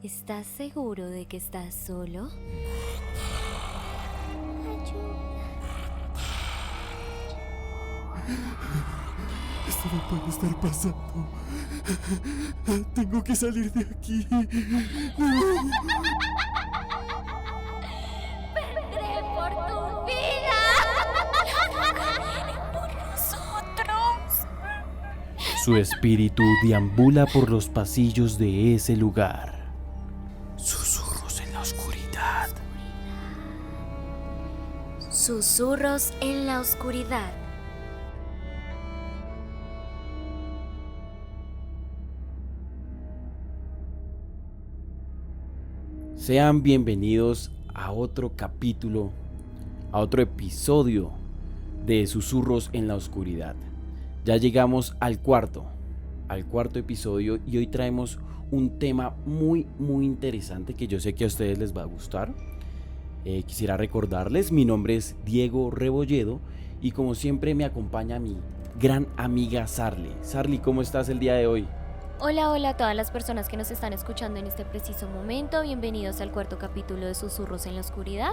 ¿Estás seguro de que estás solo? Esto no puede estar pasando. Tengo que salir de aquí. ¡Vendré por tu vida! ¡Nosotros! Su espíritu deambula por los pasillos de ese lugar. Susurros en la oscuridad. Susurros en la oscuridad. Sean bienvenidos a otro capítulo, a otro episodio de Susurros en la Oscuridad. Ya llegamos al cuarto episodio y hoy traemos un tema muy interesante que yo sé que a ustedes les va a gustar. Quisiera recordarles, mi nombre es Diego Rebolledo y como siempre me acompaña mi gran amiga Sarly. Sarly, ¿cómo estás el día de hoy? Hola a todas las personas que nos están escuchando en este preciso momento. Bienvenidos al cuarto capítulo de Susurros en la Oscuridad.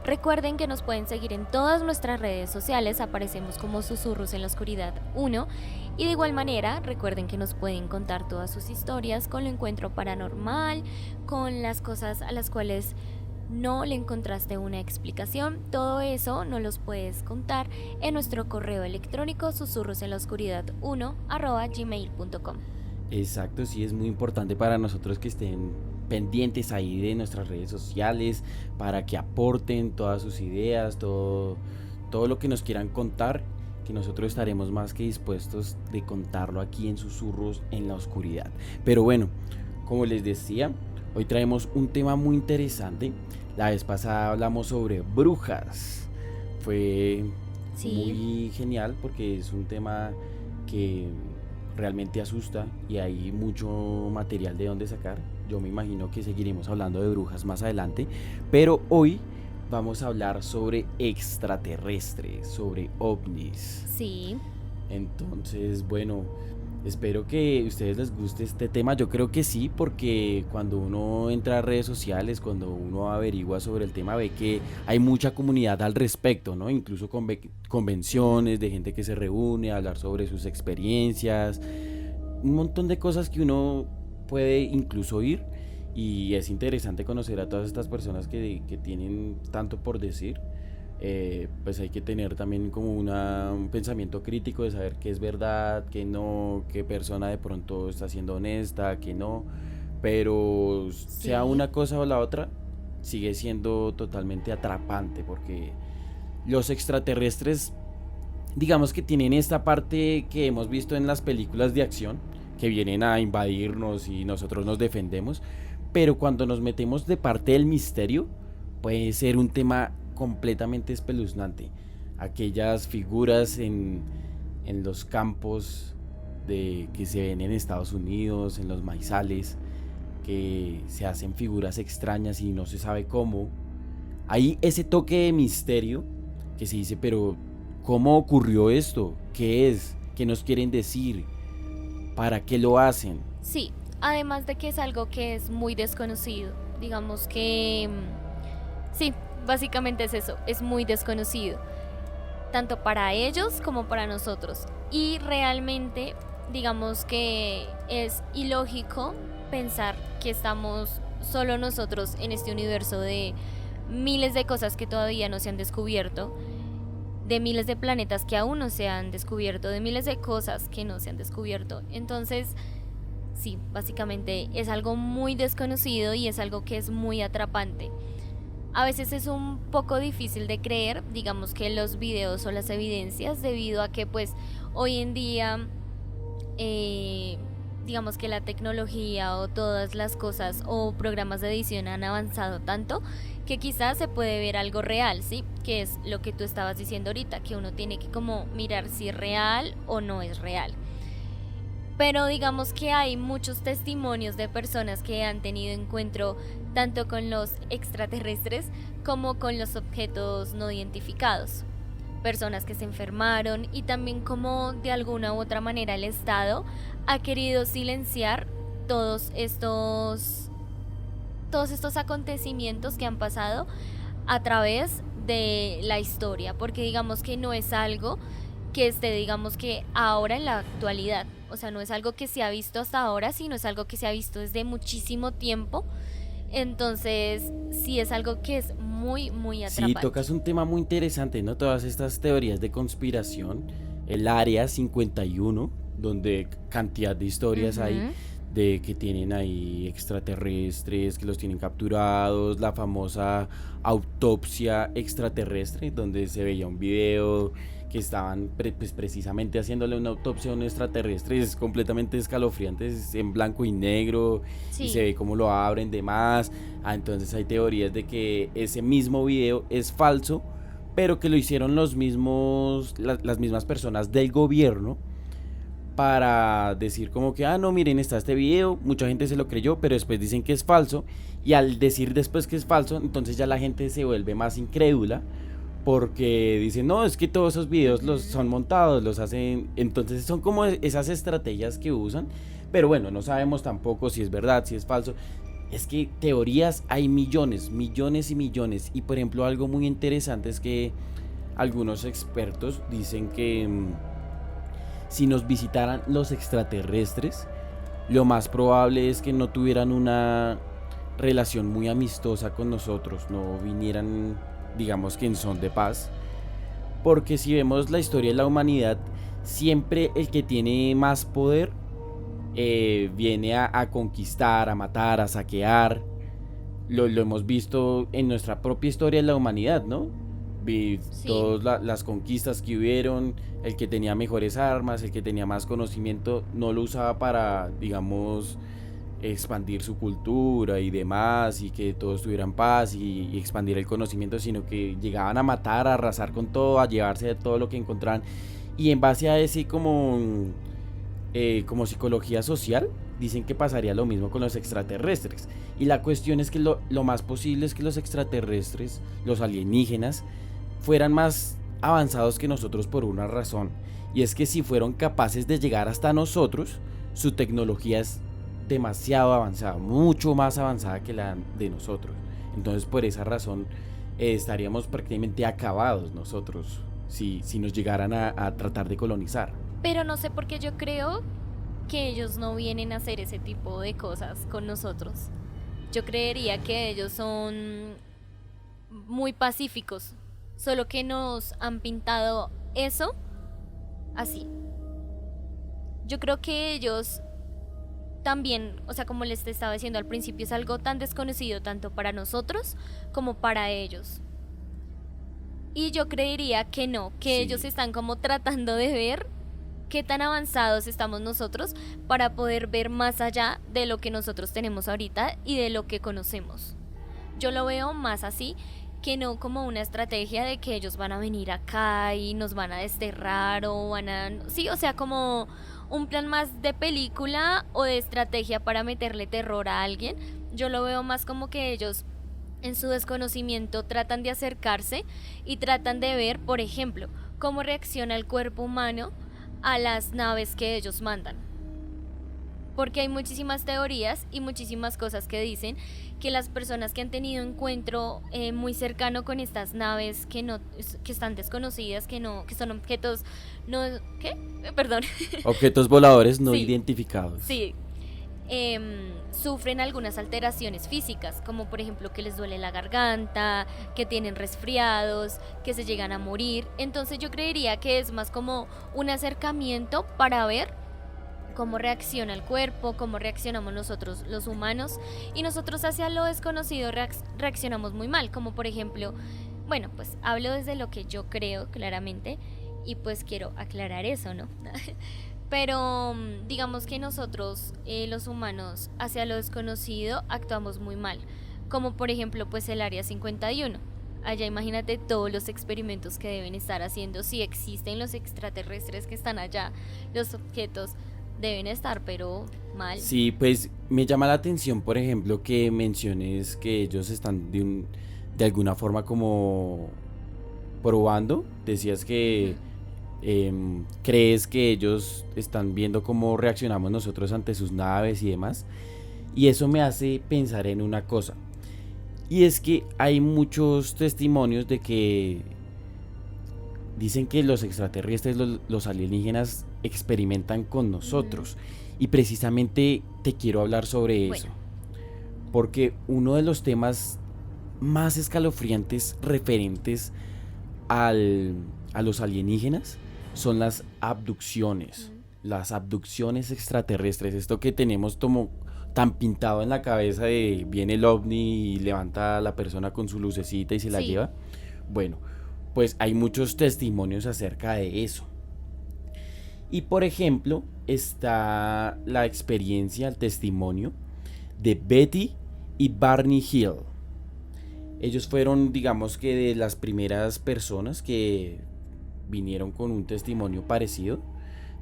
Recuerden que nos pueden seguir en todas nuestras redes sociales, aparecemos como Susurros en la Oscuridad 1. Y de igual manera, recuerden que nos pueden contar todas sus historias con lo encuentro paranormal, con las cosas a las cuales no le encontraste una explicación. Todo eso nos los puedes contar en nuestro correo electrónico susurrosenlaoscuridad1@gmail.com. Exacto, sí, es muy importante para nosotros que estén pendientes ahí de nuestras redes sociales, para que aporten todas sus ideas, todo lo que nos quieran contar, que nosotros estaremos más que dispuestos de contarlo aquí en Susurros en la Oscuridad. Pero bueno, como les decía, hoy traemos un tema muy interesante. La vez pasada hablamos sobre brujas. Fue muy genial porque es un tema que realmente asusta y hay mucho material de donde sacar. Yo me imagino que seguiremos hablando de brujas más adelante, pero hoy vamos a hablar sobre extraterrestres, sobre ovnis. Sí. Entonces, bueno, espero que a ustedes les guste este tema. Yo creo que sí, porque cuando uno entra a redes sociales, cuando uno averigua sobre el tema, ve que hay mucha comunidad al respecto, ¿no? Incluso convenciones de gente que se reúne a hablar sobre sus experiencias, un montón de cosas que uno puede incluso ir. Y es interesante conocer a todas estas personas que tienen tanto por decir. Pues hay que tener también como un pensamiento crítico de saber qué es verdad, qué no, qué persona de pronto está siendo honesta, qué no, pero sea una cosa o la otra, sigue siendo totalmente atrapante porque los extraterrestres, digamos que tienen esta parte que hemos visto en las películas de acción, que vienen a invadirnos y nosotros nos defendemos, pero cuando nos metemos de parte del misterio, puede ser un tema completamente espeluznante. Aquellas figuras en los campos que se ven en Estados Unidos, en los maizales, que se hacen figuras extrañas y no se sabe cómo. Hay ese toque de misterio que se dice, pero ¿cómo ocurrió esto? ¿Qué es? ¿Qué nos quieren decir? ¿Para qué lo hacen? Sí, además de que es algo que es muy desconocido. Digamos que sí, básicamente es eso, es muy desconocido, tanto para ellos como para nosotros. Y realmente, digamos que es ilógico pensar que estamos solo nosotros en este universo de miles de cosas que todavía no se han descubierto, de miles de planetas que aún no se han descubierto, de miles de cosas que no se han descubierto. Entonces, sí, básicamente es algo muy desconocido y es algo que es muy atrapante. A veces es un poco difícil de creer, digamos que los videos o las evidencias, debido a que pues hoy en día, digamos que la tecnología o todas las cosas o programas de edición han avanzado tanto que quizás se puede ver algo real, ¿sí? Que es lo que tú estabas diciendo ahorita, que uno tiene que como mirar si es real o no es real. Pero digamos que hay muchos testimonios de personas que han tenido encuentro tanto con los extraterrestres como con los objetos no identificados. Personas que se enfermaron y también como de alguna u otra manera el Estado ha querido silenciar todos estos todos estos acontecimientos que han pasado a través de la historia, porque digamos que no es algo que esté, digamos que ahora en la actualidad, o sea, no es algo que se ha visto hasta ahora, sino es algo que se ha visto desde muchísimo tiempo, entonces sí es algo que es muy, muy Sí, atrapante. tocas un tema muy interesante, ¿no? Todas estas teorías de conspiración, el Área 51, donde cantidad de historias hay Ujú. de que tienen ahí extraterrestres, que los tienen capturados, la famosa autopsia extraterrestre, donde se veía un video que estaban pues, precisamente haciéndole una autopsia a un extraterrestre, es completamente escalofriante, es en blanco y negro, y se Sí, ve cómo lo abren demás. Entonces hay teorías de que ese mismo video es falso, pero que lo hicieron los mismos, las mismas personas del gobierno para decir como que, no, miren, está este video, mucha gente se lo creyó, pero después dicen que es falso, y al decir después que es falso, entonces ya la gente se vuelve más incrédula, porque dicen, no, es que todos esos videos los son ujú. montados, los hacen, entonces son como esas estrategias que usan, pero bueno, no sabemos tampoco si es verdad, si es falso. Es que teorías hay millones, millones y millones. Y por ejemplo, algo muy interesante es que algunos expertos dicen que si nos visitaran los extraterrestres, lo más probable es que no tuvieran una relación muy amistosa con nosotros, no vinieran, digamos que en son de paz. Porque si vemos la historia de la humanidad, siempre el que tiene más poder viene a conquistar, a matar, a saquear. Lo hemos visto en nuestra propia historia de la humanidad, ¿no? Vi Sí. todas las conquistas que hubieron, el que tenía mejores armas, el que tenía más conocimiento, no lo usaba para, digamos, expandir su cultura y demás, y que todos tuvieran paz y expandir el conocimiento, sino que llegaban a matar, a arrasar con todo, a llevarse de todo lo que encontraban. Y en base a ese como psicología social, dicen que pasaría lo mismo con los extraterrestres. Y la cuestión es que lo más posible es que los extraterrestres, los alienígenas, fueran más avanzados que nosotros por una razón. Y es que si fueron capaces de llegar hasta nosotros, su tecnología es demasiado avanzada, mucho más avanzada que la de nosotros. Entonces por esa razón estaríamos prácticamente acabados nosotros si nos llegaran a tratar de colonizar. Pero no sé por qué yo creo que ellos no vienen a hacer ese tipo de cosas con nosotros. Yo creería que ellos son muy pacíficos, solo que nos han pintado eso así. Yo creo que ellos también, o sea, como les estaba diciendo al principio, es algo tan desconocido tanto para nosotros como para ellos. Y yo creería que no, que ellos Sí, están como tratando de ver qué tan avanzados estamos nosotros para poder ver más allá de lo que nosotros tenemos ahorita y de lo que conocemos. Yo lo veo más así que no como una estrategia de que ellos van a venir acá y nos van a desterrar o van a... Sí, o sea, como un plan más de película o de estrategia para meterle terror a alguien. Yo lo veo más como que ellos en su desconocimiento tratan de acercarse y tratan de ver, por ejemplo, cómo reacciona el cuerpo humano a las naves que ellos mandan. Porque hay muchísimas teorías y muchísimas cosas que dicen que las personas que han tenido encuentro muy cercano con estas naves que no que están desconocidas, que no que son objetos no ¿qué? Perdón. objetos voladores no Sí, identificados. sí, sufren algunas alteraciones físicas, como por ejemplo que les duele la garganta, que tienen resfriados, que se llegan a morir. Entonces yo creería que es más como un acercamiento para ver cómo reacciona el cuerpo, cómo reaccionamos nosotros los humanos, y nosotros hacia lo desconocido reaccionamos muy mal, como por ejemplo, bueno, pues hablo desde lo que yo creo claramente y pues quiero aclarar eso, ¿no? Pero digamos que nosotros, los humanos, hacia lo desconocido actuamos muy mal, como por ejemplo pues el Área 51. Allá imagínate todos los experimentos que deben estar haciendo, si existen los extraterrestres que están allá, los objetos deben estar, pero mal. Sí, pues me llama la atención, por ejemplo, que menciones que ellos están de alguna forma como probando. Decías que Ujú. crees que ellos están viendo cómo reaccionamos nosotros ante sus naves y demás. Y eso me hace pensar en una cosa. Y es que hay muchos testimonios de que dicen que los extraterrestres, los alienígenas experimentan con Ujú. nosotros. Y precisamente te quiero hablar sobre eso. Bueno, Porque uno de los temas más escalofriantes referentes al, a los alienígenas son ujú. las abducciones extraterrestres, esto que tenemos como tan pintado en la cabeza de viene el ovni y levanta a la persona con su lucecita y se la Sí, lleva. Bueno, pues hay muchos testimonios acerca de eso. Y por ejemplo, está la experiencia, el testimonio de Betty y Barney Hill. Ellos fueron, digamos que, de las primeras personas que vinieron con un testimonio parecido,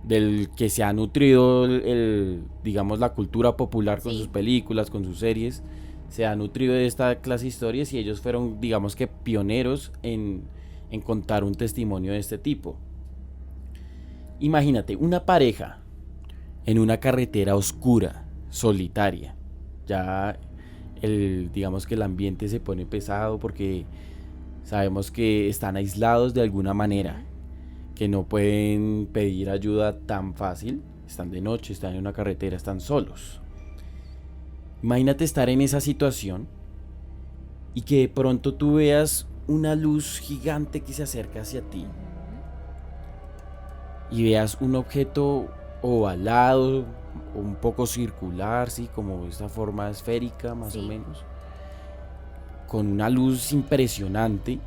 del que se ha nutrido digamos, la cultura popular con sus sí. películas, con sus series, se ha nutrido de esta clase de historias y ellos fueron, digamos que, pioneros en contar un testimonio de este tipo. Imagínate, una pareja en una carretera oscura, solitaria. Ya digamos que el ambiente se pone pesado porque sabemos que están aislados de alguna manera, Ujú. que no pueden pedir ayuda tan fácil. Están de noche, están en una carretera, están solos. Imagínate estar en esa situación y que de pronto tú veas una luz gigante que se acerca hacia ti Ujú. y veas un objeto ovalado, un poco circular, sí, como esta forma esférica más o Sí. menos, con una luz impresionante.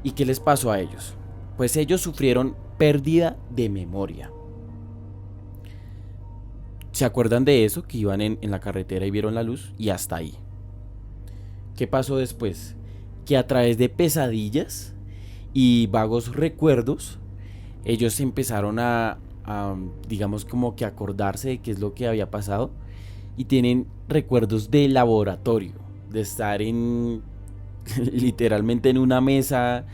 ¿Y qué les pasó a ellos? Pues ellos sufrieron pérdida de memoria. ¿Se acuerdan de eso? Que iban en la carretera y vieron la luz y hasta ahí. ¿Qué pasó después? Que a través de pesadillas y vagos recuerdos, ellos empezaron digamos como que acordarse de qué es lo que había pasado y tienen recuerdos de laboratorio, de estar en literalmente en una mesa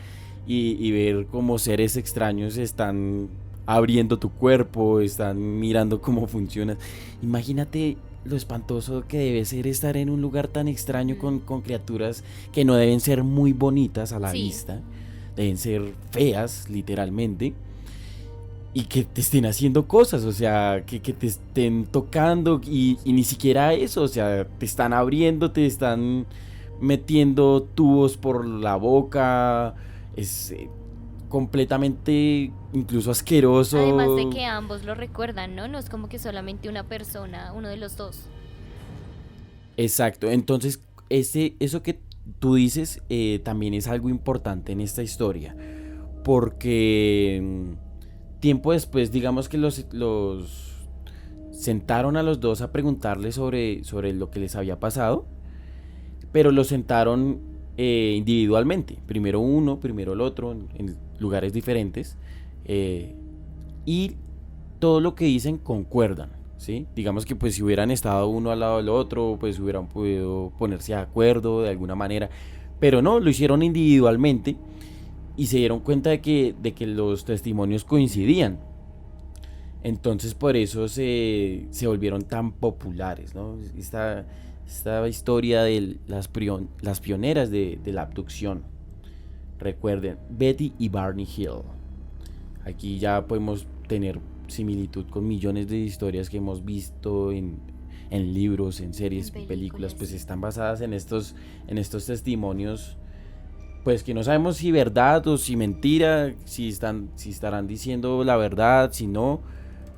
y ver cómo seres extraños están abriendo tu cuerpo, están mirando cómo funciona. Imagínate lo espantoso que debe ser estar en un lugar tan extraño Ujú. con criaturas que no deben ser muy bonitas a la Sí. vista, deben ser feas, literalmente, y que te estén haciendo cosas, o sea, que te estén tocando y ni siquiera eso, o sea, te están abriendo, te están metiendo tubos por la boca, es completamente incluso Además de asqueroso. que ambos lo recuerdan, ¿no? No es como que solamente una persona, uno de los dos. Exacto, entonces eso que tú dices también es algo importante en esta historia, porque tiempo después, digamos que los sentaron a los dos a preguntarles sobre lo que les había pasado, pero los sentaron individualmente, primero uno, primero el otro, en lugares diferentes, eh, y todo lo que dicen concuerdan, ¿sí? Digamos que pues si hubieran estado uno al lado del otro, pues hubieran podido ponerse de acuerdo de alguna manera, pero no, lo hicieron individualmente y se dieron cuenta de que los testimonios coincidían. Entonces por eso se volvieron tan populares, ¿no? Esta historia de las pioneras de la abducción. Recuerden, Betty y Barney Hill. Aquí ya podemos tener similitud con millones de historias que hemos visto en libros, en En series, en películas, películas, pues sí. están basadas en estos testimonios, pues que no sabemos si verdad o si mentira, si estarán diciendo la verdad, si no,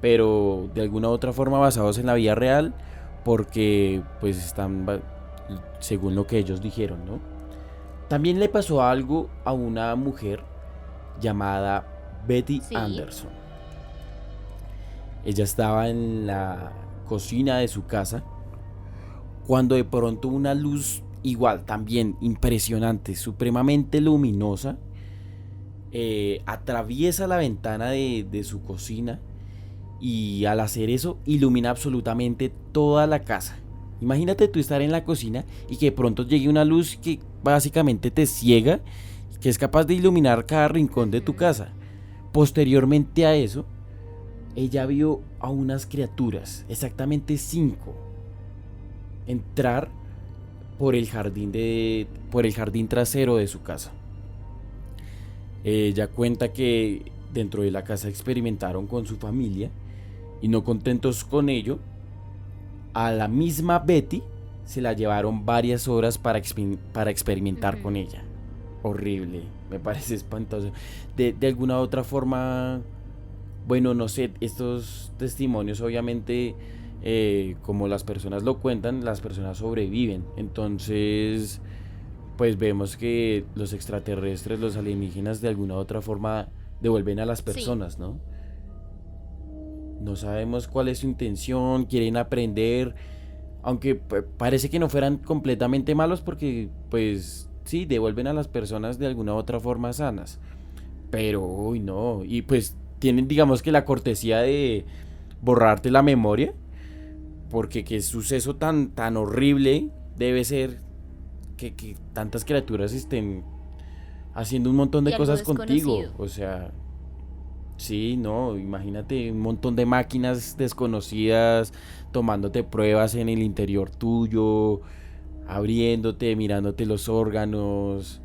pero de alguna u otra forma basados en la vida real, porque pues están según lo que ellos dijeron, ¿no? También le pasó algo a una mujer llamada Betty Sí. Anderson. Ella estaba en la cocina de su casa cuando de pronto una luz igual, también impresionante, supremamente luminosa, atraviesa la ventana de su cocina y al hacer eso ilumina absolutamente toda la casa. Imagínate tú estar en la cocina y que de pronto llegue una luz que básicamente te ciega, que es capaz de iluminar cada rincón de tu Ujú. casa. Posteriormente a eso, ella vio a unas criaturas, exactamente 5, entrar por el jardín trasero de su casa. Ella cuenta que dentro de la casa experimentaron con su familia y no contentos con ello, a la misma Betty se la llevaron varias horas para experimentar con Ujú. ella. Horrible, me parece espantoso. De alguna otra forma, bueno, no sé, estos testimonios obviamente, como las personas lo cuentan, las personas sobreviven. Entonces, pues vemos que los extraterrestres, los alienígenas, de alguna otra forma devuelven a las Sí, personas, ¿no? No sabemos cuál es su intención, quieren aprender, aunque parece que no fueran completamente malos porque, pues, sí, devuelven a las personas de alguna otra forma sanas. Pero, uy, no, y pues tienen, digamos que la cortesía de borrarte la memoria, porque qué suceso tan horrible debe ser que tantas criaturas estén haciendo un montón y de algo cosas contigo. desconocido. O sea, sí, no, imagínate un montón de máquinas desconocidas tomándote pruebas en el interior tuyo, abriéndote, mirándote los órganos.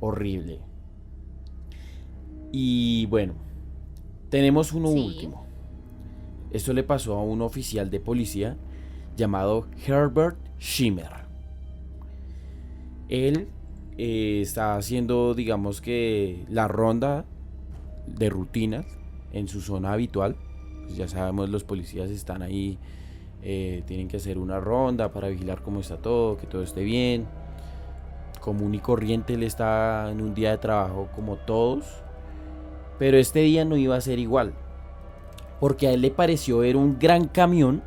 Horrible. Y bueno, tenemos uno Sí, último. Esto le pasó a un oficial de policía llamado Herbert Schimmer. Él está haciendo, digamos que, la ronda de rutinas en su zona habitual. Pues ya sabemos, los policías están ahí, tienen que hacer una ronda para vigilar cómo está todo, que todo esté bien. Común y corriente, él está en un día de trabajo como todos, pero este día no iba a ser igual, porque a él le pareció ver un gran camión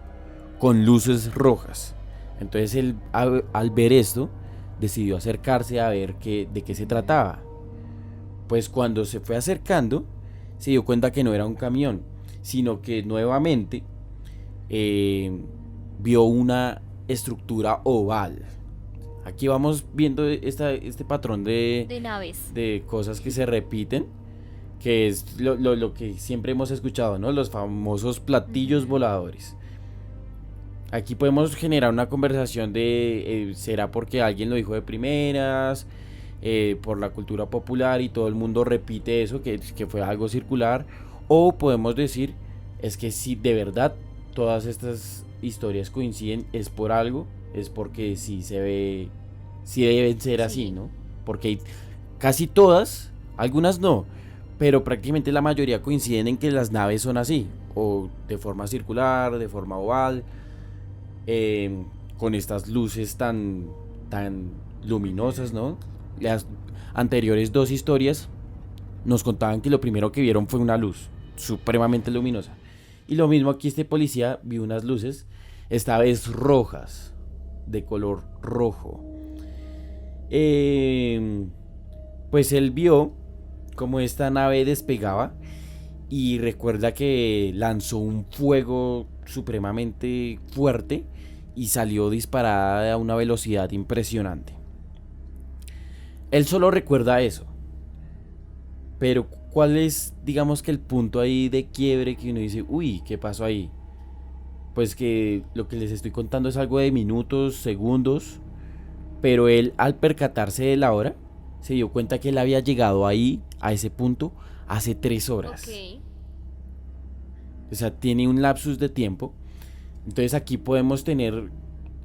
con luces rojas. Entonces él, al ver esto, decidió acercarse a ver de qué se ujú, trataba. Pues cuando se fue acercando, se dio cuenta que no era un camión, sino que nuevamente eh, vio una estructura oval. Aquí vamos viendo este patrón de naves. de cosas que se repiten, que es lo que siempre hemos escuchado, ¿no? Los famosos platillos Ujú. voladores. Aquí podemos generar una conversación de, ¿será porque alguien lo dijo de primeras? Por la cultura popular y todo el mundo repite eso, que fue algo circular. O podemos decir, es que si de verdad todas estas historias coinciden, es por algo, es porque sí se ve, sí deben ser así, Sí, ¿no? Porque casi todas, algunas no, pero prácticamente la mayoría coinciden en que las naves son así, o de forma circular, de forma oval, eh, con estas luces tan luminosas, ujú, ¿no? Las anteriores dos historias nos contaban que lo primero que vieron fue una luz supremamente luminosa. Y lo mismo aquí, este policía vio unas luces, esta vez rojas, de color rojo. Eh, pues él vio cómo esta nave despegaba y recuerda que lanzó un fuego supremamente fuerte y salió disparada a una velocidad impresionante. Él solo recuerda eso, pero ¿cuál es, digamos que el punto ahí de quiebre que uno dice, uy, ¿qué pasó ahí? Pues que lo que les estoy contando es algo de minutos, segundos, pero él, al percatarse de la hora, se dio cuenta que él había llegado ahí, a ese punto, hace 3 horas. ok. O sea, tiene un lapsus de tiempo. Entonces aquí podemos tener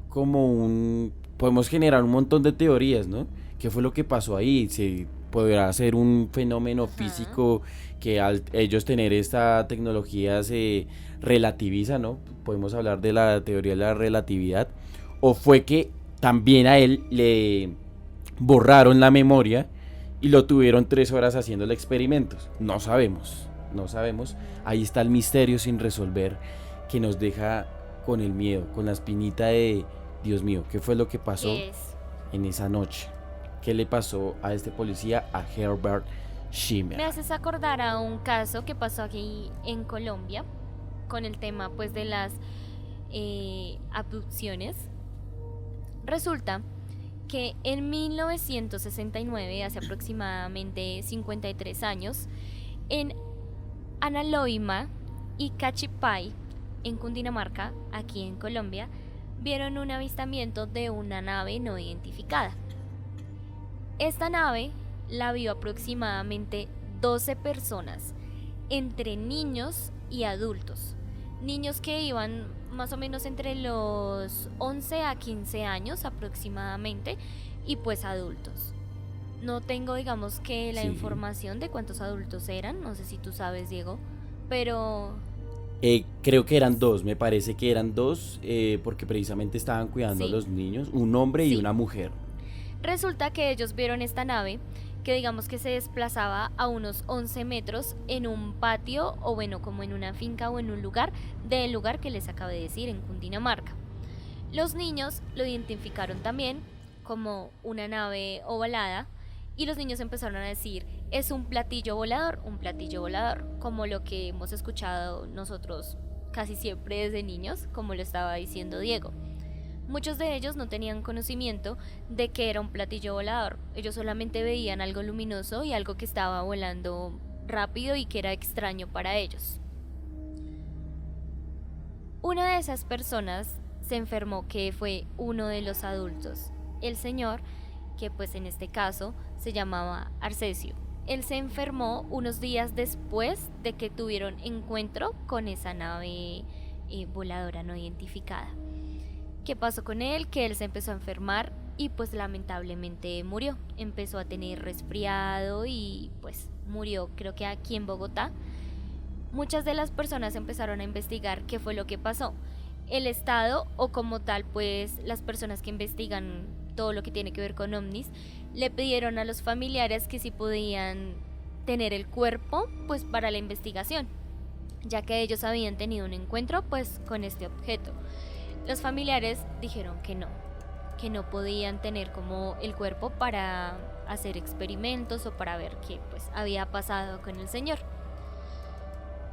como podemos generar un montón de teorías, ¿no? ¿Qué fue lo que pasó ahí? ¿Se podrá ser un fenómeno Ajá. físico que al ellos tener esta tecnología se relativiza, ¿no? Podemos hablar de la teoría de la relatividad. ¿O fue que también a él le borraron la memoria y lo tuvieron 3 horas haciéndole experimentos? No sabemos, no sabemos. Ujú. Ahí está el misterio sin resolver que nos deja con el miedo, con la espinita de, Dios mío, ¿qué fue lo que pasó ¿Qué es? en esa noche? ¿Qué le pasó a este policía, a Herbert Schimmer? Me haces acordar a un caso que pasó aquí en Colombia con el tema pues de las abducciones. Resulta que en 1969, hace aproximadamente 53 años, en Analoima y Cachipay, en Cundinamarca, aquí en Colombia, vieron un avistamiento de una nave no identificada. Esta nave la vio aproximadamente 12 personas, entre niños y adultos. Niños que iban más o menos entre los 11 a 15 años aproximadamente, y pues adultos. No tengo, digamos, que la Sí. información de cuántos adultos eran, no sé si tú sabes, Diego, pero Creo que eran dos, me parece que eran dos, porque precisamente estaban cuidando a sí, los niños, un hombre y sí. una mujer. Resulta que ellos vieron esta nave que digamos que se desplazaba a unos 11 metros en un patio o bueno, como en una finca o en un lugar del lugar que les acabé de decir, en Cundinamarca. Los niños lo identificaron también como una nave ovalada y los niños empezaron a decir, es un platillo volador, como lo que hemos escuchado nosotros casi siempre desde niños, como lo estaba diciendo Diego. Muchos de ellos no tenían conocimiento de que era un platillo volador. Ellos solamente veían algo luminoso y algo que estaba volando rápido y que era extraño para ellos. Una de esas personas se enfermó, que fue uno de los adultos, el señor, que pues en este caso se llamaba Arcesio. Él se enfermó unos días después de que tuvieron encuentro con esa nave voladora no identificada. ¿Qué pasó con él? Que él se empezó a enfermar y pues lamentablemente murió. Empezó a tener resfriado y pues murió, creo que aquí en Bogotá. Muchas de las personas empezaron a investigar qué fue lo que pasó. El Estado, o como tal pues las personas que investigan todo lo que tiene que ver con ovnis, le pidieron a los familiares que si podían tener el cuerpo pues para la investigación, ya que ellos habían tenido un encuentro pues con este objeto. Los familiares dijeron que no podían tener como el cuerpo para hacer experimentos o para ver qué pues había pasado con el señor.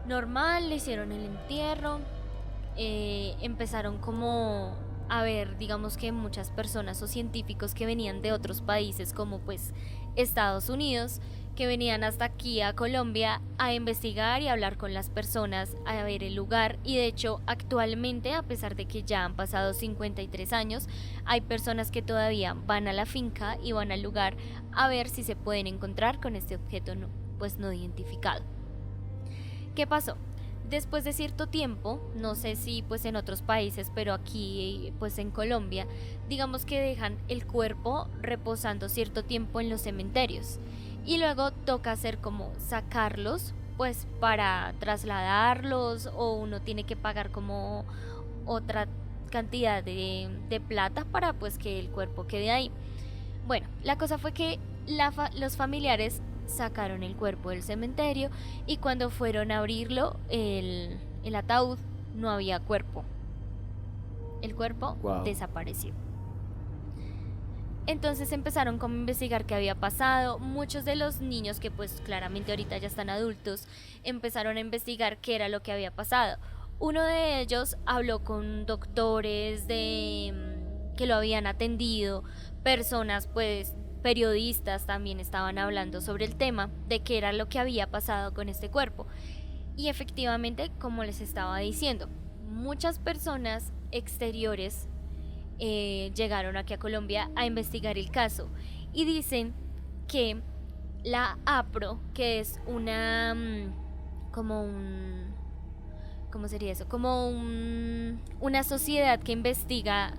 Normal, le hicieron el entierro, empezaron como a ver, digamos que muchas personas o científicos que venían de otros países como pues Estados Unidos, que venían hasta aquí a Colombia a investigar y a hablar con las personas, a ver el lugar, y de hecho actualmente, a pesar de que ya han pasado 53 años, hay personas que todavía van a la finca y van al lugar a ver si se pueden encontrar con este objeto pues no identificado. ¿Qué pasó? Después de cierto tiempo, no sé si pues en otros países, pero aquí pues en Colombia, digamos que dejan el cuerpo reposando cierto tiempo en los cementerios y luego toca hacer como sacarlos pues para trasladarlos, o uno tiene que pagar como otra cantidad de plata para pues que el cuerpo quede ahí. Bueno, la cosa fue que los familiares sacaron el cuerpo del cementerio y cuando fueron a abrirlo, el ataúd, no había cuerpo. El cuerpo Wow. desapareció. Entonces empezaron como a investigar qué había pasado. Muchos de los niños, que pues claramente ahorita ya están adultos, empezaron a investigar qué era lo que había pasado. Uno de ellos habló con doctores que lo habían atendido, personas pues periodistas también estaban hablando sobre el tema de qué era lo que había pasado con este cuerpo. Y efectivamente, como les estaba diciendo, muchas personas exteriores llegaron aquí a Colombia a investigar el caso y dicen que la APRO, que es una como un ¿cómo sería eso? Como una sociedad que investiga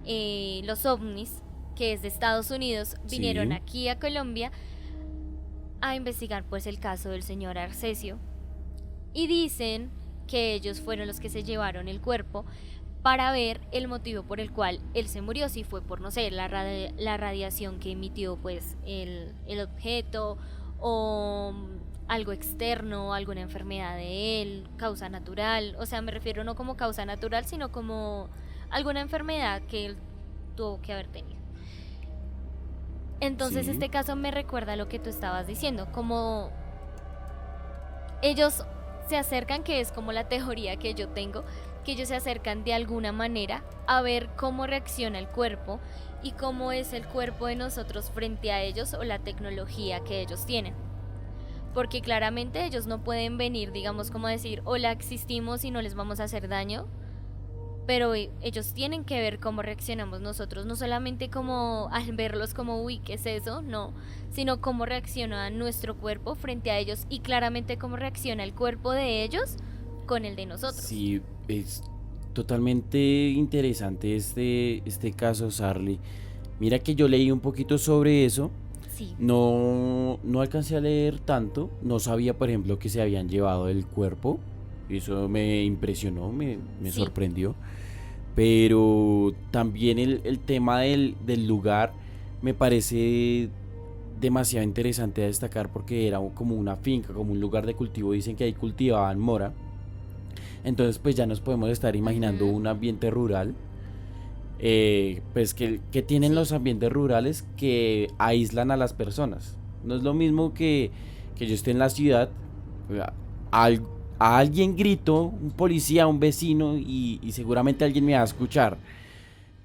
los ovnis, que es de Estados Unidos, vinieron Sí. aquí a Colombia a investigar pues el caso del señor Arcesio y dicen que ellos fueron los que se llevaron el cuerpo para ver el motivo por el cual él se murió, si fue por, no sé, la radiación que emitió pues el objeto, o algo externo, alguna enfermedad de él, causa natural, o sea, me refiero no como causa natural, sino como alguna enfermedad que él tuvo que haber tenido. Entonces Sí. este caso me recuerda a lo que tú estabas diciendo, como ellos se acercan, que es como la teoría que yo tengo, que ellos se acercan de alguna manera a ver cómo reacciona el cuerpo y cómo es el cuerpo de nosotros frente a ellos, o la tecnología que ellos tienen. Porque claramente ellos no pueden venir, digamos, como decir, hola, existimos y no les vamos a hacer daño, pero ellos tienen que ver cómo reaccionamos nosotros, no solamente como al verlos como, uy, ¿qué es eso? No, sino cómo reacciona nuestro cuerpo frente a ellos y claramente cómo reacciona el cuerpo de ellos con el de nosotros. Sí, es totalmente interesante este caso, Sarli. Mira que yo leí un poquito sobre eso. Sí. No alcancé a leer tanto. No sabía, por ejemplo, que se habían llevado el cuerpo. Eso me impresionó, me Sí, sorprendió. Pero también el tema del lugar me parece demasiado interesante a destacar porque era como una finca, como un lugar de cultivo. Dicen que ahí cultivaban mora. Entonces pues ya nos podemos estar imaginando ujú, un ambiente rural. Pues que tienen sí, los ambientes rurales que aíslan a las personas. No es lo mismo que yo esté en la ciudad, a, al- a alguien grito, un policía, un vecino, y seguramente alguien me va a escuchar.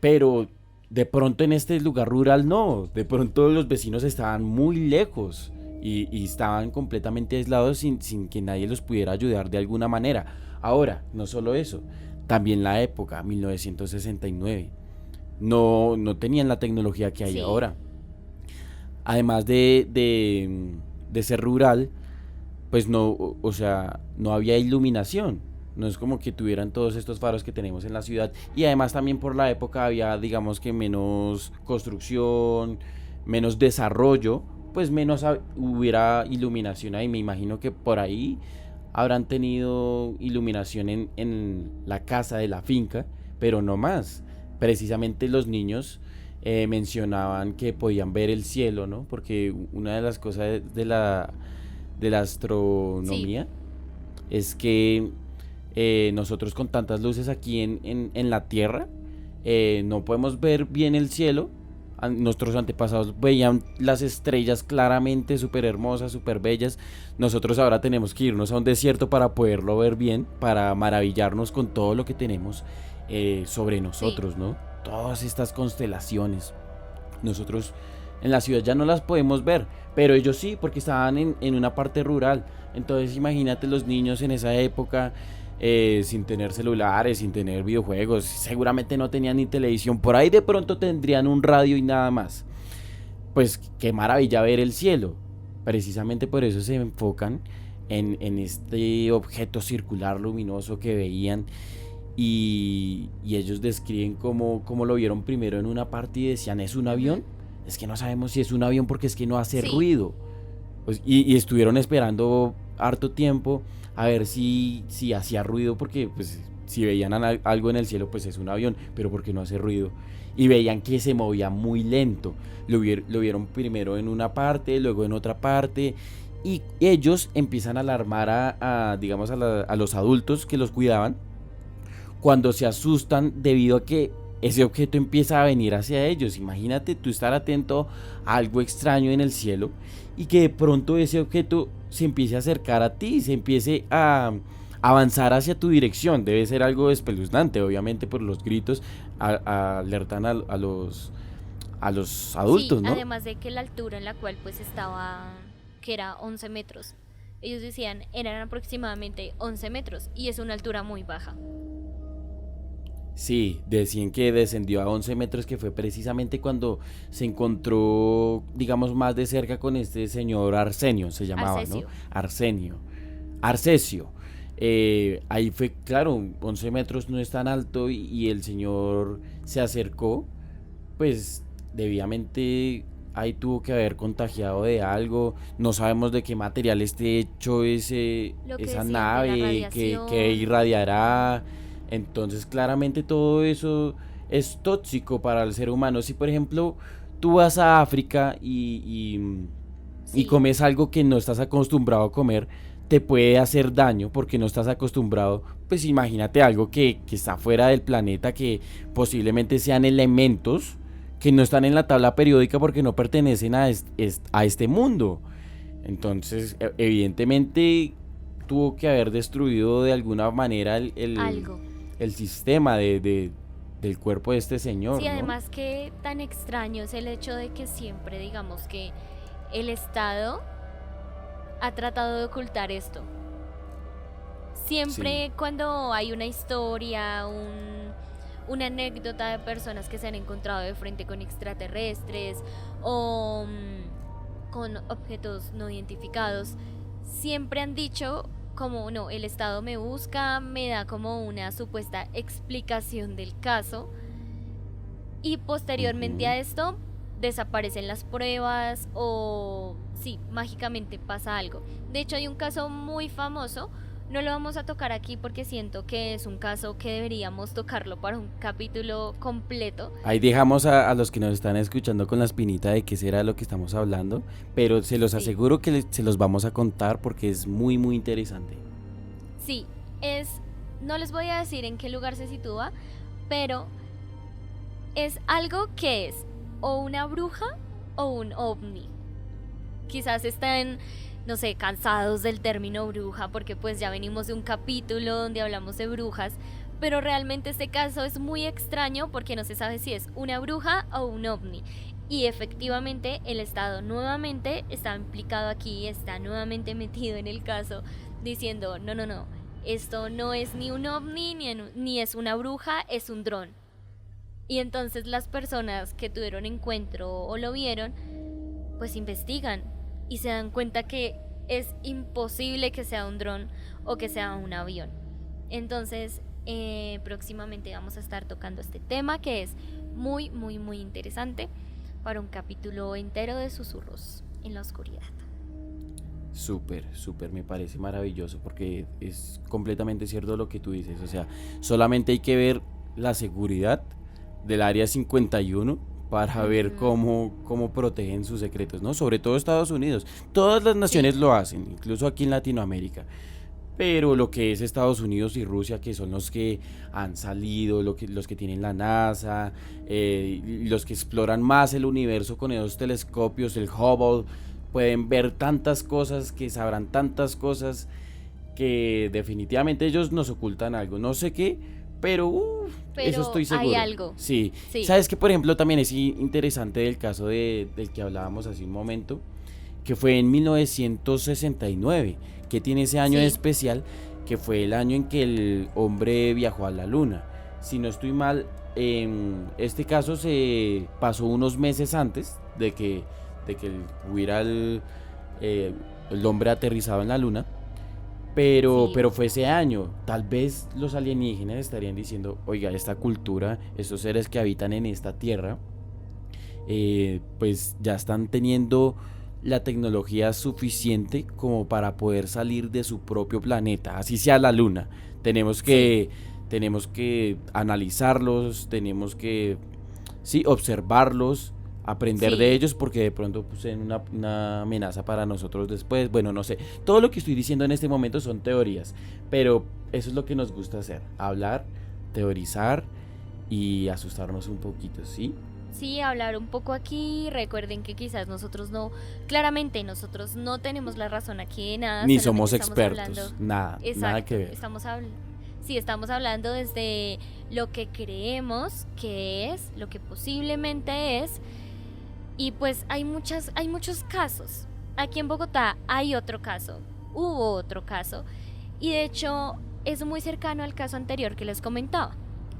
Pero de pronto en este lugar rural no, de pronto los vecinos estaban muy lejos y estaban completamente aislados sin que nadie los pudiera ayudar de alguna manera. Ahora, no solo eso, también la época, 1969, no tenían la tecnología que hay sí, ahora. Además de ser rural, pues no, o sea, no había iluminación. No es como que tuvieran todos estos faros que tenemos en la ciudad. Y además también por la época había, digamos que menos construcción, menos desarrollo, pues menos hubiera iluminación ahí. Me imagino que por ahí habrán tenido iluminación en la casa de la finca, pero no más. Precisamente los niños mencionaban que podían ver el cielo, ¿no? Porque una de las cosas de la sí, astronomía es que nosotros con tantas luces aquí en la Tierra no podemos ver bien el cielo. Nuestros antepasados veían las estrellas claramente, súper hermosas, súper bellas. Nosotros ahora tenemos que irnos a un desierto para poderlo ver bien, para maravillarnos con todo lo que tenemos sobre sí. nosotros, ¿no? Todas estas constelaciones. Nosotros en la ciudad ya no las podemos ver, pero ellos sí, porque estaban en una parte rural. Entonces imagínate los niños en esa época sin tener celulares, sin tener videojuegos, seguramente no tenían ni televisión, por ahí de pronto tendrían un radio y nada más. Pues qué maravilla ver el cielo. Precisamente por eso se enfocan en este objeto circular luminoso que veían y ellos describen cómo lo vieron primero en una parte y decían, ¿es un Ujú, avión? Es que no sabemos si es un avión porque es que no hace sí, ruido. Pues, y estuvieron esperando harto tiempo a ver si hacía ruido porque pues si veían algo en el cielo pues es un avión, pero porque no hace ruido. Y veían que se movía muy lento. Lo vieron primero en una parte, luego en otra parte. Y ellos empiezan a alarmar digamos, a los adultos que los cuidaban cuando se asustan debido a que ese objeto empieza a venir hacia ellos. Imagínate tú estar atento a algo extraño en el cielo y que de pronto ese objeto se empiece a acercar a ti, se empiece a avanzar hacia tu dirección. Debe ser algo espeluznante, obviamente por los gritos alertan a los sí, adultos, ¿no? además de que la altura en la cual pues estaba, que era 11 metros, ellos decían eran aproximadamente 11 metros y es una altura muy baja. Sí, decían que descendió a 11 metros, que fue precisamente cuando se encontró, digamos, más de cerca con este señor Arsenio, se llamaba, ¿no? Arcesio. Arsenio. Arcesio. Ahí fue, claro, 11 metros no es tan alto y el señor se acercó, pues debidamente ahí tuvo que haber contagiado de algo. No sabemos de qué material esté hecho Lo que esa decían de la nave que radiación. irradiará. Entonces claramente todo eso es tóxico para el ser humano. Si por ejemplo tú vas a África y Sí, comes algo que no estás acostumbrado a comer, te puede hacer daño porque no estás acostumbrado. Pues imagínate algo que está fuera del planeta, que posiblemente sean elementos que no están en la tabla periódica porque no pertenecen a este mundo. Entonces, evidentemente tuvo que haber destruido de alguna manera algo. el sistema del cuerpo de este Sí, señor, ¿no? además que tan extraño es el hecho de que siempre digamos que el Estado ha tratado de ocultar esto. Sí, Siempre cuando hay una historia, una anécdota de personas que se han encontrado de frente con extraterrestres o con objetos no identificados, siempre han dicho como no, el Estado me busca, me da como una supuesta explicación del caso y posteriormente Ujú. a esto desaparecen las pruebas o sí, mágicamente pasa algo. De hecho hay un caso muy famoso, no lo vamos a tocar aquí porque siento que es un caso que deberíamos tocarlo para un capítulo completo. Ahí dejamos a los que nos están escuchando con la espinita de qué será lo que estamos hablando, pero se los Sí, aseguro que se los vamos a contar porque es muy, muy interesante. sí, es, no les voy a decir en qué lugar se sitúa, pero es algo que es o una bruja o un ovni. Quizás están, no sé, cansados del término bruja porque pues ya venimos de un capítulo donde hablamos de brujas, pero realmente este caso es muy extraño porque no se sabe si es una bruja o un ovni. Y efectivamente el Estado nuevamente está implicado aquí, está nuevamente metido en el caso, diciendo, no, no, no, esto no es ni un ovni ni es una bruja, es un dron. Y entonces las personas que tuvieron encuentro o lo vieron, pues investigan y se dan cuenta que es imposible que sea un dron o que sea un avión. Entonces, próximamente vamos a estar tocando este tema que es muy, muy, muy interesante para un capítulo entero de susurros en la oscuridad. Súper, súper, me parece maravilloso porque es completamente cierto lo que tú dices. O sea, solamente hay que ver la seguridad del Área 51 para ver Ujú. cómo protegen sus secretos, ¿no? Sobre todo Estados Unidos. Todas las Sí, naciones lo hacen, incluso aquí en Latinoamérica. Pero lo que es Estados Unidos y Rusia, que son los que han salido, los que tienen la NASA, los que exploran más el universo con esos telescopios, el Hubble, pueden ver tantas cosas, que sabrán tantas cosas, que definitivamente ellos nos ocultan algo. No sé qué, pero eso pero estoy hay seguro. algo. Sí. Sí, Sabes que, por ejemplo, también es interesante el caso del que hablábamos hace un momento, que fue en 1969, que tiene ese año sí, especial, que fue el año en que el hombre viajó a la luna. Si no estoy mal, este caso se pasó unos meses antes de que hubiera el hombre aterrizado en la luna, sí, pero fue ese año. Tal vez los alienígenas estarían diciendo, oiga, esta cultura, estos seres que habitan en esta tierra, pues ya están teniendo la tecnología suficiente como para poder salir de su propio planeta, así sea la luna. Tenemos sí, que, tenemos que analizarlos, tenemos que, sí, observarlos, aprender de sí. ellos porque de pronto pues, son una amenaza para nosotros después. Bueno, no sé. Todo lo que estoy diciendo en este momento son teorías, pero eso es lo que nos gusta hacer, hablar, teorizar y asustarnos un poquito, ¿sí? Sí, hablar un poco aquí. Recuerden que quizás nosotros no, claramente nosotros no tenemos la razón aquí de nada, Ni solamente somos estamos hablando. expertos, nada, nada que Exacto, ver. sí, estamos hablando desde lo que creemos que es, lo que posiblemente es, y pues hay muchos casos. Aquí en Bogotá hay otro caso, hubo otro caso, y de hecho es muy cercano al caso anterior que les comentaba.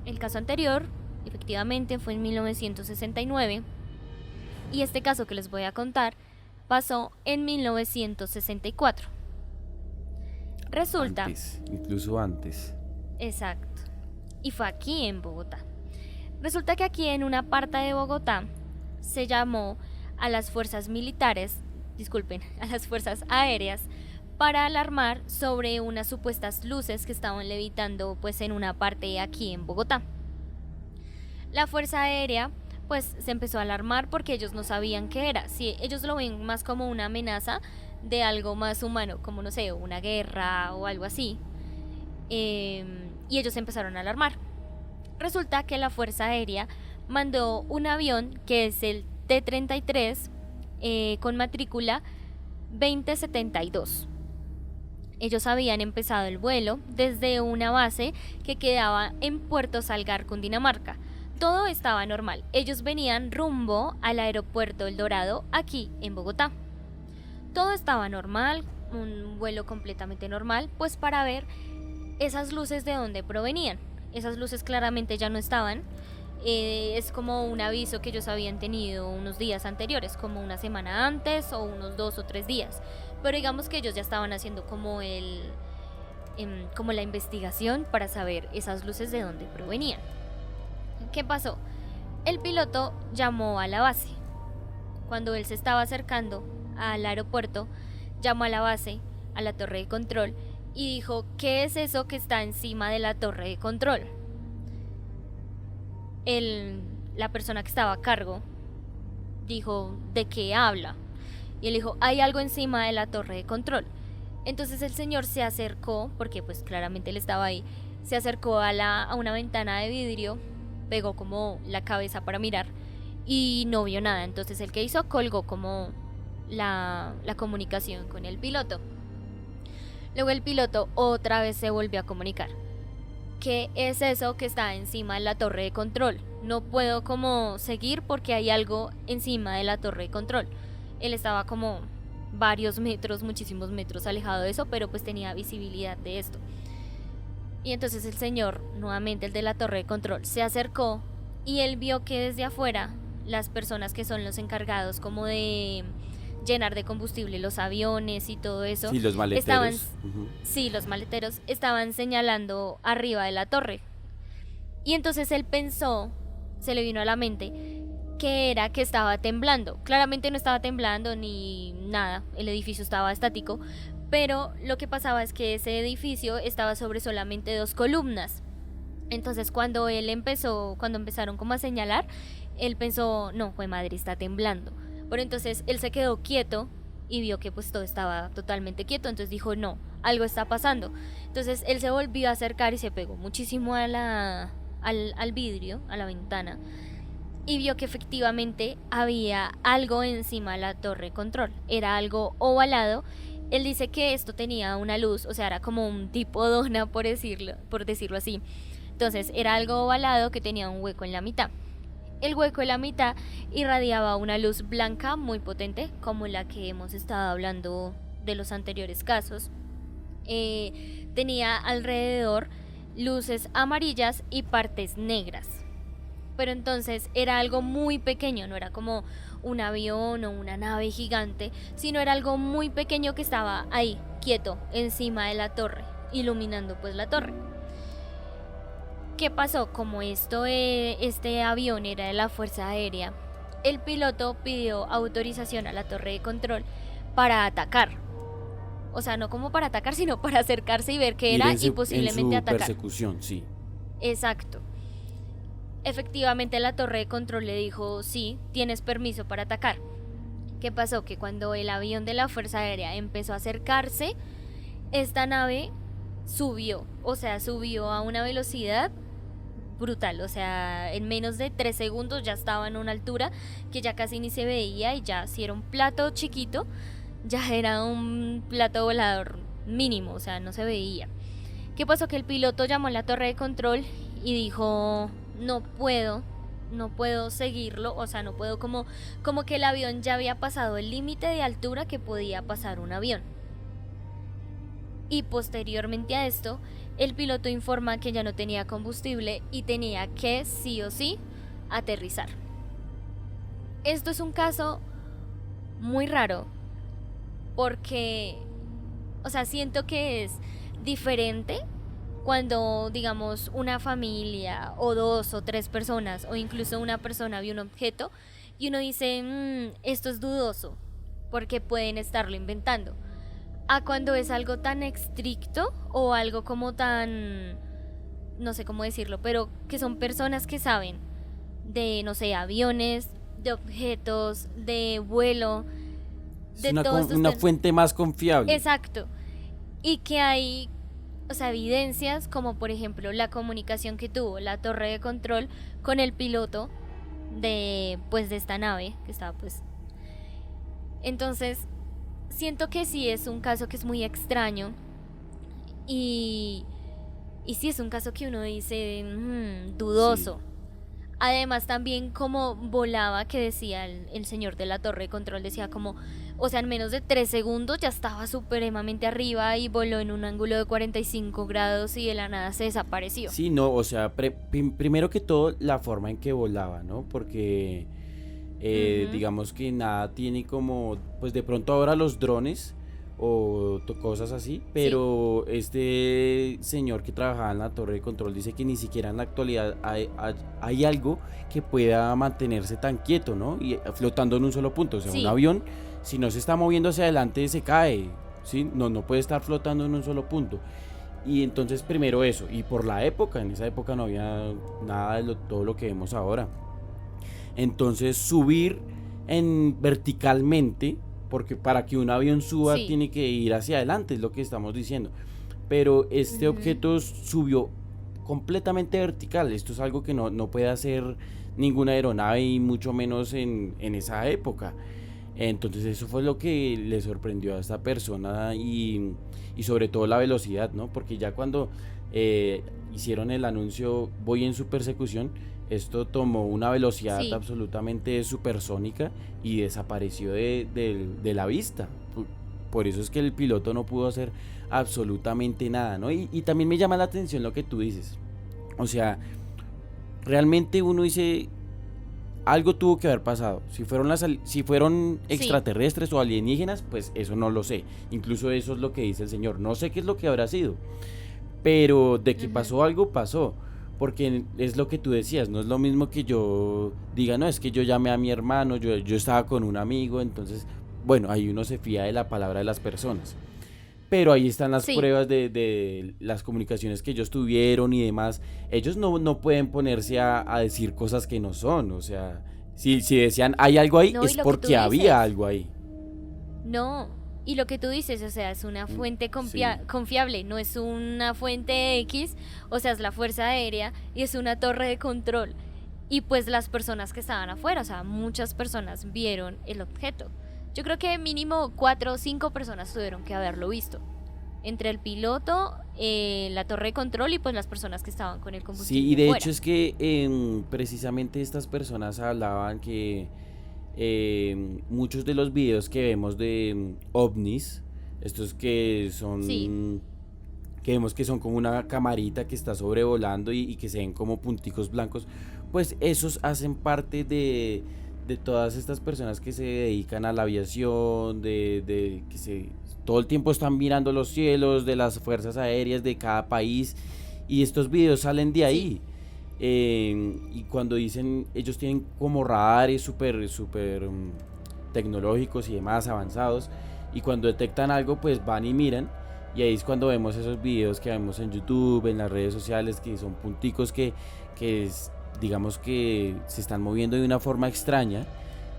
El caso anterior, efectivamente, fue en 1969 y este caso que les voy a contar pasó en 1964. Resulta, Antes, incluso antes. exacto, y fue aquí en Bogotá. Resulta que aquí en una parte de Bogotá se llamó a las fuerzas militares, disculpen, a las fuerzas aéreas para alarmar sobre unas supuestas luces que estaban levitando pues en una parte aquí en Bogotá. La Fuerza Aérea pues se empezó a alarmar porque ellos no sabían qué era. Si ellos lo ven más como una amenaza de algo más humano, como no sé, una guerra o algo así. Y ellos se empezaron a alarmar. Resulta que la Fuerza Aérea mandó un avión que es el T-33 con matrícula 2072. Ellos habían empezado el vuelo desde una base que quedaba en Puerto Salgar, Cundinamarca. Todo estaba normal. Ellos venían rumbo al aeropuerto El Dorado, aquí en Bogotá. Todo estaba normal, un vuelo completamente normal, pues para ver esas luces de dónde provenían. esas luces claramente ya no estaban. Es como un aviso que ellos habían tenido unos días anteriores, como una semana antes o unos 2 o 3 días. Pero digamos que ellos ya estaban haciendo como la investigación para saber esas luces de dónde provenían. ¿Qué pasó? El piloto llamó a la base. Cuando él se estaba acercando al aeropuerto, llamó a la base, a la torre de control, y dijo: ¿qué es eso que está encima de la torre de control? La persona que estaba a cargo dijo: ¿de qué habla? Y él dijo: hay algo encima de la torre de control. Entonces el señor se acercó, porque pues claramente él estaba ahí, se acercó a una ventana de vidrio, pegó como la cabeza para mirar y no vio nada. Entonces el que hizo, colgó como la comunicación con el piloto. Luego el piloto otra vez se volvió a comunicar: ¿qué es eso que está encima de la torre de control? No puedo como seguir porque hay algo encima de la torre de control. Él estaba como varios metros, muchísimos metros alejado de eso, pero pues tenía visibilidad de esto. Y entonces el señor, nuevamente el de la torre de control, se acercó y él vio que desde afuera las personas que son los encargados como de llenar de combustible los aviones y todo eso, Sí, los estaban, maleteros. Ujú. sí, los maleteros estaban señalando arriba de la torre. Y entonces él pensó, se le vino a la mente, que era que estaba temblando. Claramente no estaba temblando ni nada, el edificio estaba estático, pero lo que pasaba es que ese edificio estaba sobre solamente 2 columnas. Entonces cuando empezaron como a señalar, él pensó: no, fue madre, está temblando. Pero entonces él se quedó quieto y vio que pues todo estaba totalmente quieto, entonces dijo: no, algo está pasando. Entonces él se volvió a acercar y se pegó muchísimo al vidrio, a la ventana, y vio que efectivamente había algo encima de la torre de control. Era algo ovalado. Él dice que esto tenía una luz, o sea, era como un tipo dona, por decirlo así. Entonces era algo ovalado que tenía un hueco en la mitad. El hueco en la mitad irradiaba una luz blanca muy potente, como la que hemos estado hablando de los anteriores casos. Tenía alrededor luces amarillas y partes negras. Pero entonces era algo muy pequeño, no era como un avión o una nave gigante, sino era algo muy pequeño que estaba ahí, quieto, encima de la torre, iluminando pues la torre. ¿Qué pasó? Como este avión era de la Fuerza Aérea, el piloto pidió autorización a la torre de control para atacar. O sea, no como para atacar, sino para acercarse y ver qué Ir era en y en posiblemente su atacar. persecución, sí. Exacto. Efectivamente la torre de control le dijo: sí, tienes permiso para atacar. ¿Qué pasó? Que cuando el avión de la Fuerza Aérea empezó a acercarse, esta nave subió, o sea, subió a una velocidad brutal, o sea, en menos de 3 segundos ya estaba en una altura que ya casi ni se veía, y ya si era un plato chiquito, ya era un plato volador mínimo, o sea, no se veía. ¿Qué pasó? Que el piloto llamó a la torre de control y dijo: no puedo seguirlo, o sea, no puedo, como que el avión ya había pasado el límite de altura que podía pasar un avión. Y posteriormente a esto, el piloto informa que ya no tenía combustible y tenía que sí o sí aterrizar. Esto es un caso muy raro porque, o sea, siento que es diferente cuando, digamos, una familia o 2 o 3 personas o incluso una persona ve un objeto y uno dice: esto es dudoso porque pueden estarlo inventando. A cuando es algo tan estricto o algo como tan, no sé cómo decirlo, pero que son personas que saben de, no sé, aviones, de objetos, de vuelo, Es de todos estos una fuente más confiable. Exacto. Y que hay, o sea, evidencias como por ejemplo la comunicación que tuvo la torre de control con el piloto de esta nave que estaba pues. Entonces, siento que sí es un caso que es muy extraño y sí es un caso que uno dice dudoso. Sí. Además también como volaba, que decía el señor de la torre de control, decía como, o sea, en menos de 3 segundos ya estaba supremamente arriba y voló en un ángulo de 45 grados y de la nada se desapareció. Sí, no, o sea, primero que todo la forma en que volaba, ¿no? Porque Ujú. digamos que nada tiene como, pues de pronto ahora los drones o cosas así, Sí, pero este señor que trabajaba en la torre de control dice que ni siquiera en la actualidad hay algo que pueda mantenerse tan quieto, ¿no? Y flotando en un solo punto, o sea, un sí. avión, si no se está moviendo hacia adelante, se cae, ¿sí? No, no puede estar flotando en un solo punto. Y entonces primero eso, y por la época, en esa época no había nada de todo lo que vemos ahora. Entonces subir en verticalmente, porque para que un avión suba Sí. tiene que ir hacia adelante, es lo que estamos diciendo. Pero este Ujú. objeto subió completamente vertical. Esto es algo que no puede hacer ninguna aeronave y mucho menos en esa época. Entonces eso fue lo que le sorprendió a esta persona y sobre todo la velocidad, ¿no? Porque ya cuando hicieron el anuncio voy en su persecución, esto tomó una velocidad Sí. absolutamente supersónica y desapareció de la vista. Por eso es que el piloto no pudo hacer absolutamente nada, ¿no? Y también me llama la atención lo que tú dices. O sea, realmente uno dice, algo tuvo que haber pasado. Si fueron Sí. extraterrestres o alienígenas, pues eso no lo sé. Incluso eso es lo que dice el señor. No sé qué es lo que habrá sido. Pero de que Ujú. pasó algo, pasó. Porque es lo que tú decías, no es lo mismo que yo diga, no, es que yo llamé a mi hermano, yo estaba con un amigo, entonces, bueno, ahí uno se fía de la palabra de las personas. Pero ahí están las Sí. pruebas de las comunicaciones que ellos tuvieron y demás. Ellos no pueden ponerse a decir cosas que no son. O sea, si decían hay algo ahí, No, y es lo que tú porque había dices. algo ahí. No, y lo que tú dices, o sea, es una Mm, fuente sí, confiable, no es una fuente X, o sea, es la Fuerza Aérea y es una torre de control. Y pues las personas que estaban afuera, o sea, muchas personas vieron el objeto. Yo creo que mínimo 4 o 5 personas tuvieron que haberlo visto. Entre el piloto, la torre de control y pues las personas que estaban con el sí, y combustible de hecho fuera. es que precisamente estas personas hablaban que muchos de los videos que vemos de ovnis, estos Sí, que vemos que son como una camarita que está sobrevolando y que se ven como punticos blancos, pues esos hacen parte de todas estas personas que se dedican a la aviación, de que todo el tiempo están mirando los cielos, de las fuerzas aéreas de cada país, y estos videos salen de sí, ahí. Y cuando dicen, ellos tienen como radares súper tecnológicos y demás avanzados, y cuando detectan algo, pues van y miran, y ahí es cuando vemos esos videos que vemos en YouTube, en las redes sociales, que son punticos que digamos que se están moviendo de una forma extraña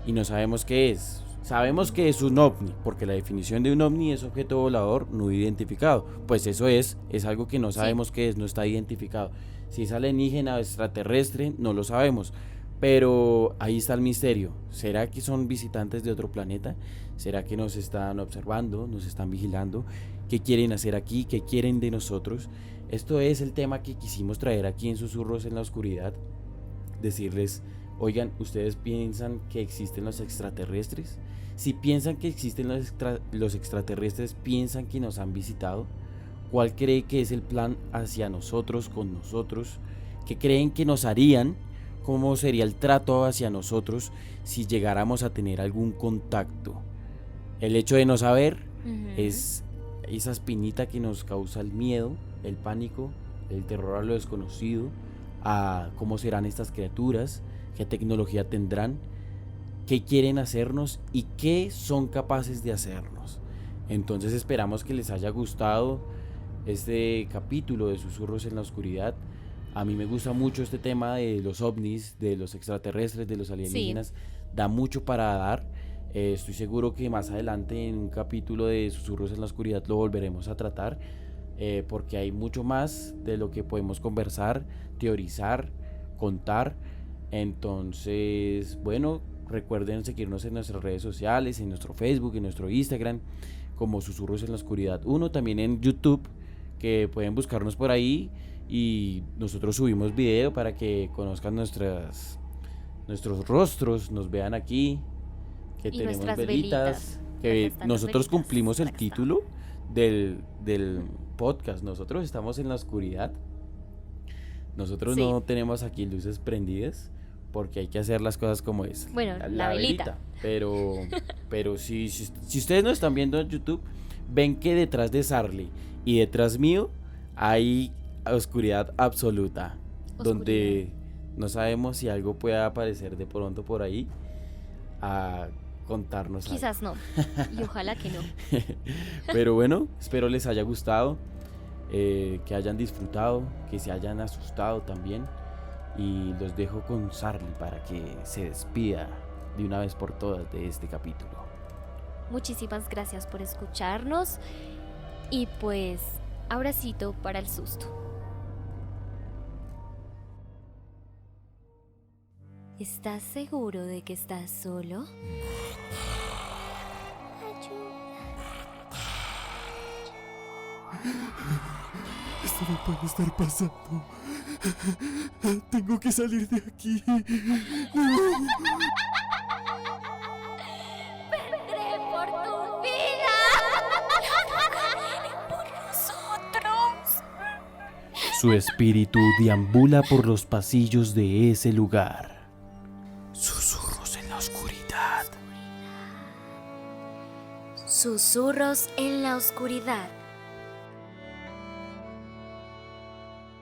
y no sabemos qué es. Sabemos que es un ovni, porque la definición de un ovni es objeto volador no identificado. Pues eso es algo que no sí. sabemos qué es, no está identificado. Si es alienígena o extraterrestre, no lo sabemos. Pero ahí está el misterio. ¿Será que son visitantes de otro planeta? ¿Será que nos están observando, nos están vigilando? ¿Qué quieren hacer aquí? ¿Qué quieren de nosotros? Esto es el tema que quisimos traer aquí en Susurros en la Oscuridad. Decirles, oigan, ¿ustedes piensan que existen los extraterrestres? Si piensan que existen los extraterrestres, ¿piensan que nos han visitado? ¿Cuál cree que es el plan hacia nosotros, con nosotros? ¿Qué creen que nos harían? ¿Cómo sería el trato hacia nosotros si llegáramos a tener algún contacto? El hecho de no saber Ujú. es esa espinita que nos causa el miedo, el pánico, el terror a lo desconocido, a cómo serán estas criaturas, qué tecnología tendrán, qué quieren hacernos y qué son capaces de hacernos. Entonces esperamos que les haya gustado este capítulo de Susurros en la Oscuridad. A mí me gusta mucho este tema de los ovnis, de los extraterrestres, de los Sí, alienígenas. Da mucho para dar. Estoy seguro que más adelante en un capítulo de Susurros en la Oscuridad lo volveremos a tratar. Porque hay mucho más de lo que podemos conversar, teorizar, contar. Entonces, bueno, recuerden seguirnos en nuestras redes sociales, en nuestro Facebook, en nuestro Instagram, como Susurros en la Oscuridad uno, también en YouTube, que pueden buscarnos por ahí y nosotros subimos video para que conozcan nuestros rostros, nos vean aquí, que Y tenemos nuestras velitas, velitas. ¿Dónde que están las nosotros velitas? cumplimos el Acá está. título del podcast. Nosotros estamos en la oscuridad. Nosotros Sí. no tenemos aquí luces prendidas porque hay que hacer las cosas como es. Bueno, la velita. Pero si ustedes no están viendo en YouTube, ven que detrás de Sarly y detrás mío hay oscuridad absoluta, donde no sabemos si algo pueda aparecer de pronto por ahí a contarnos algo. Quizás no. Y ojalá que no. Pero bueno, espero les haya gustado, que hayan disfrutado, que se hayan asustado también. Y los dejo con Sarly para que se despida de una vez por todas de este capítulo. Muchísimas gracias por escucharnos. Y pues, abracito para el susto. ¿Estás seguro de que estás solo? Esto no puede estar pasando. Tengo que salir de aquí. ¡Vendré por tu vida! ¡Por nosotros! Su espíritu deambula por los pasillos de ese lugar. Susurros en la oscuridad. Susurros en la oscuridad.